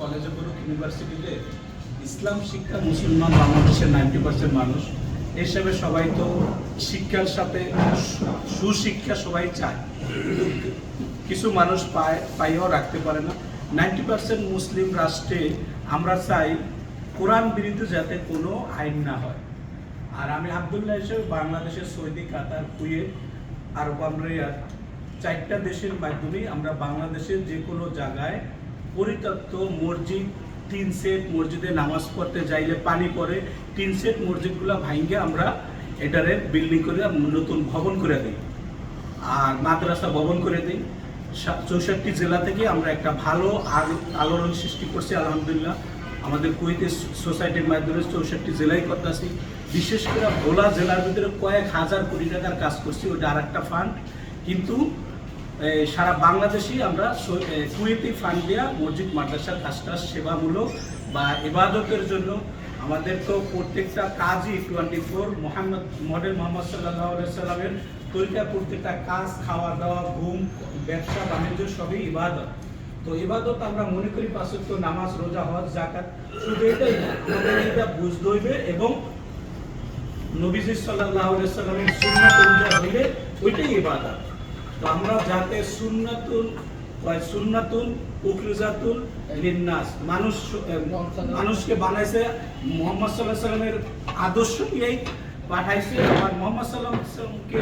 কলেজে পড়ুক ইউনিভার্সিটিতে ইসলাম শিক্ষা মুসলমান বাংলাদেশের 90% মানুষ হিসেবে সবাই তো শিক্ষার সাথে সুশিক্ষা সবাই চায়, কিছু মানুষ পাইও রাখতে পারে না। 90% মুসলিম রাষ্ট্রে আমরা চাই কোরআন বিরুদ্ধে যাতে কোনো আইন না হয়। আর আমি আবদুল্লাহ হিসেবে বাংলাদেশের সৌদি, কাতার, কুয়েত, আরব আমিরাত 4টা দেশের মাধ্যমেই আমরা বাংলাদেশের যে কোনো জায়গায় পরিত্যক্ত মসজিদ, 3 সেট মসজিদে নামাজ পড়তে যাইলে পানি পড়ে, 3 সেট মসজিদগুলো ভাঙ্গে আমরা এটারে বিল্ডিং করে নতুন ভবন করে দিই আর মাদ্রাসা ভবন করে দিই। 64 জেলা থেকে আমরা একটা ভালো আলোড়ন সৃষ্টি করছি আলহামদুলিল্লাহ। আমাদের কুয়েতের সোসাইটির মাধ্যমে 64 জেলায় করতেছি। বিশেষ করে ভোলা জেলার ভিতরে কয়েক হাজার কোটি টাকার কাজ করছি, ওইটা আর একটা ফান্ড। কিন্তু সারা বাংলাদেশেই আমরা কুয়েতি ফান্ড দেওয়া মসজিদ মাদ্রাসার কাজটা সেবামূলক বা ইবাদতের জন্য। আমাদের তো প্রত্যেকটা কাজই 24 মডেল মোহাম্মদ সাল্লাল্লাহু আলাইহি সাল্লামের তরিকা, প্রত্যেকটা কাজ, খাওয়া দাওয়া, ঘুম, ব্যবসা বাণিজ্য সবই ইবাদত। তো ইবাদত আমরা মনে করি 5 ওয়াক্ত নামাজ, রোজা, হজ, যাকাত, শুধু এটাই না, আমাদের এটা বুঝতে হইবে এবং নবীজি সাল্লাল্লাহু আলাইহি সাল্লামের সুন্নাত অনুযায়ী হইলে ওইটাই ইবাদত। তো আমরা যাতে সুন্নাতুন উখরিজাতুল লিন্নাস, মানুষকে বানাইছে মুহাম্মদ সাল্লাল্লাহু আলাইহি সাল্লামের আদর্শ নিয়েই পাঠাইছে। আর মুহাম্মদ সাল্লাল্লাহু আলাইহি সাল্লামকে